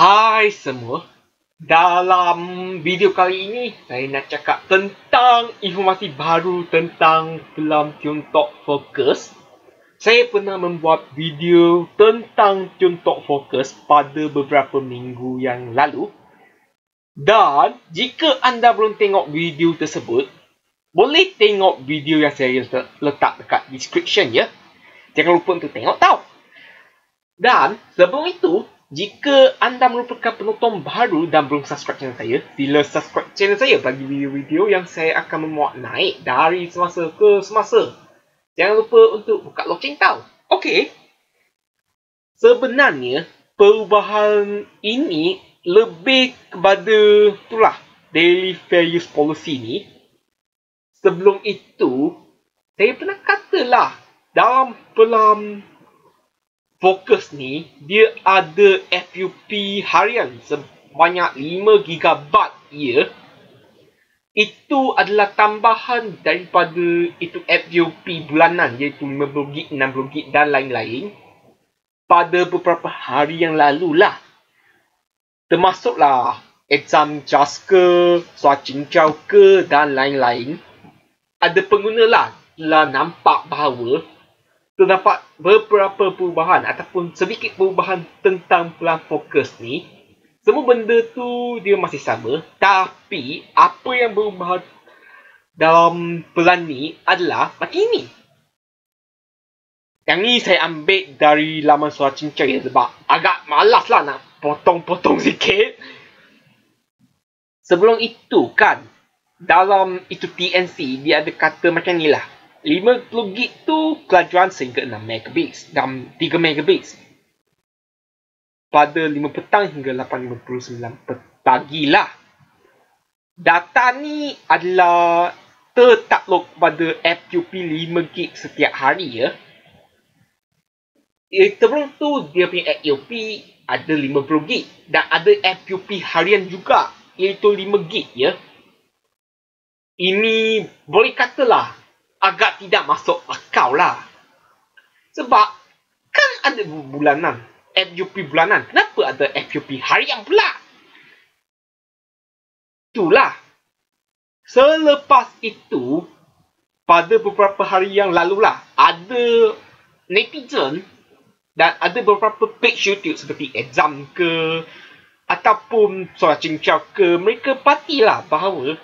Hai semua. Dalam video kali ini, saya nak cakap tentang informasi baru tentang filem Tiongtok Focus. Saya pernah membuat video tentang Tiongtok Focus pada beberapa minggu yang lalu. Dan jika anda belum tengok video tersebut, boleh tengok video yang saya letak dekat description ya. Jangan lupa untuk tengok tau. Dan sebelum itu, jika anda merupakan penonton baru dan belum subscribe channel saya, sila subscribe channel saya bagi video-video yang saya akan memuat naik dari semasa ke semasa. Jangan lupa untuk buka loceng tau. Okey. Sebenarnya, perubahan ini lebih kepada itulah daily fair use policy ni. Sebelum itu, saya pernah katalah dalam filem Focus ni, dia ada FUP harian sebanyak 5 GB ya. Itu adalah tambahan daripada itu FUP bulanan, iaitu 50 GB, 60 GB dan lain-lain pada beberapa hari yang lalu lah. Termasuklah exam JAS ke, Sua Cincau ke dan lain-lain. Ada pengguna lah telah nampak bahawa terdapat beberapa perubahan ataupun sedikit perubahan tentang pelan fokus ni. Semua benda tu dia masih sama, tapi apa yang berubah dalam pelan ni adalah macam ni. Yang ni saya ambil dari laman Sua Cincau ya, sebab agak malas lah nak potong-potong sikit. Sebelum itu kan, dalam itu TNC dia ada kata macam ni lah. 50 GB tu kelajuan sehingga 6 megabits dan 3 megabits pada 5 petang hingga 8.59 pagi lah. Data ni adalah tertakluk pada FUP 5 GB setiap hari ya. Sebelum tu dia punya FUP ada 50 GB dan ada FUP harian juga iaitu 5 GB ya. Ini boleh katalah agak tidak masuk akal lah. Sebab kan ada bulanan, FUP bulanan. Kenapa ada FUP harian pula? Itulah. Selepas itu, pada beberapa hari yang lalu lah, ada netizen dan ada beberapa page YouTube seperti Exam ke ataupun Sua Cincau ke, mereka pastilah bahawa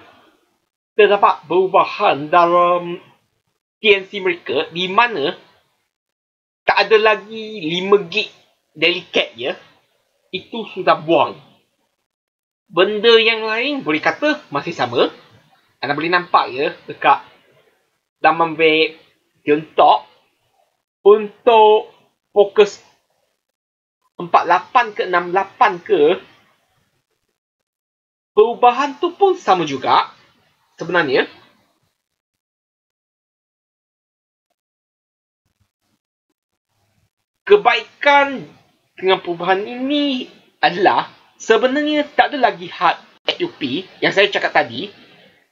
terdapat perubahan dalam TNC mereka di mana tak ada lagi 5 GB daily cap ya. Itu sudah buang. Benda yang lain boleh kata masih sama. Anda boleh nampak ya dekat laman web Tiongtok untuk fokus 48 ke 68 ke, perubahan tu pun sama juga sebenarnya. Kebaikan dengan perubahan ini adalah sebenarnya tak ada lagi had FUP yang saya cakap tadi.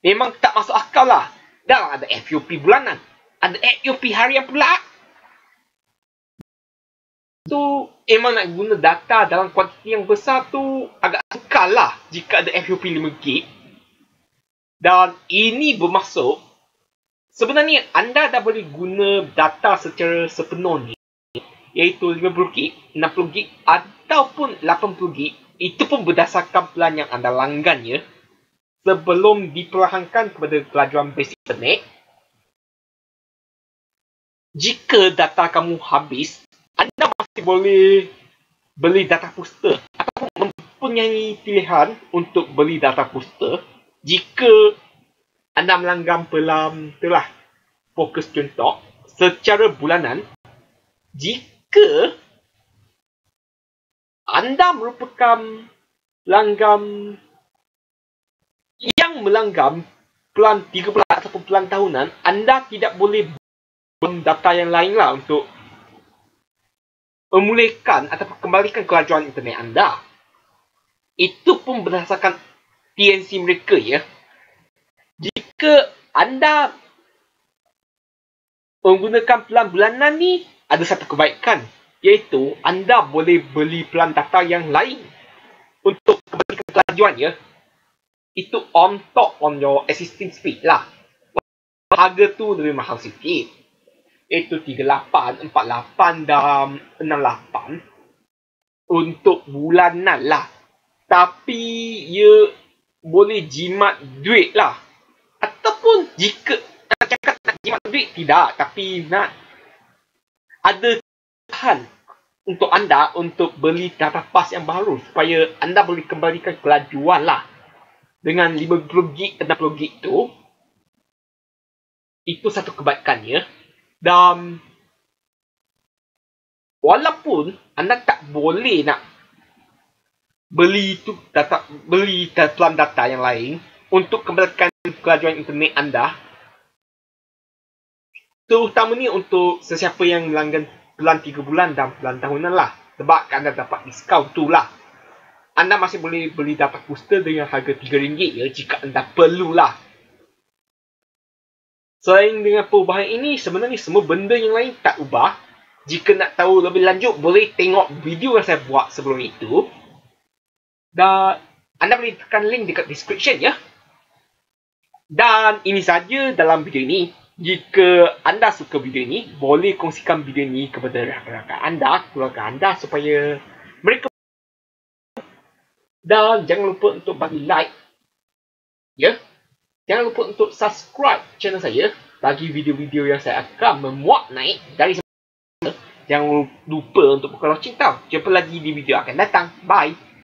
Memang tak masuk akal lah. Dah ada FUP bulanan, ada FUP harian pula. Tu memang nak guna data dalam kuantiti yang besar tu agak sukar lah jika ada FUP 5 GB. Dan ini bermaksud sebenarnya anda dah boleh guna data secara sepenuhnya, iaitu 50 GB, 60 GB ataupun 80 GB. Itu pun berdasarkan pelan yang anda langgan ya, sebelum diperlahankan kepada kelajuan basic internet. Jika data kamu habis, anda masih boleh beli data booster ataupun mempunyai pilihan untuk beli data booster jika anda melanggan pelan telah fokus Tiongtok secara bulanan. Jika anda merupakan pelanggan yang melanggan pelan 3 bulan ataupun pelan tahunan, anda tidak boleh beli data yang lain lah untuk memulihkan ataupun kembalikan kelajuan internet anda. Itu pun berdasarkan TNC mereka ya. Jika anda menggunakan pelan bulanan ni, ada satu kebaikan, iaitu anda boleh beli pelan data yang lain. untuk kembalikan kelajuan ya, itu on top on your existing speed lah. Harga tu lebih mahal sikit, iaitu 38, 48 dan 68 untuk bulanan lah. Tapi ia boleh jimat duit lah. Ataupun jika nak cakap nak jimat duit, tidak. Tapi nak ada tahan untuk anda untuk beli data pas yang baru supaya anda boleh kembalikan kelajuan lah. Dengan 50GB, 60GB tu, itu satu kebaikannya. Dan walaupun anda tak boleh nak beli plan data yang lain untuk kembalikan kelajuan internet anda, terutamanya untuk sesiapa yang melanggan plan 3 bulan dan plan tahunan lah, sebab anda dapat diskaun tu lah. Anda masih boleh beli data booster dengan harga RM3 ya, jika anda perlulah. Selain dengan perubahan ini, sebenarnya semua benda yang lain tak ubah. Jika nak tahu lebih lanjut, boleh tengok video yang saya buat sebelum itu. Dan anda boleh tekan link dekat description ya. Dan ini saja dalam video ini. Jika anda suka video ini, boleh kongsikan video ini kepada rakan-rakan anda, keluarga anda supaya mereka. Dan jangan lupa untuk bagi like ya. Jangan lupa untuk subscribe channel saya bagi video-video yang saya akan memuat naik dari semasa. Jangan lupa untuk buka lonceng tau. Jumpa lagi di video akan datang. Bye.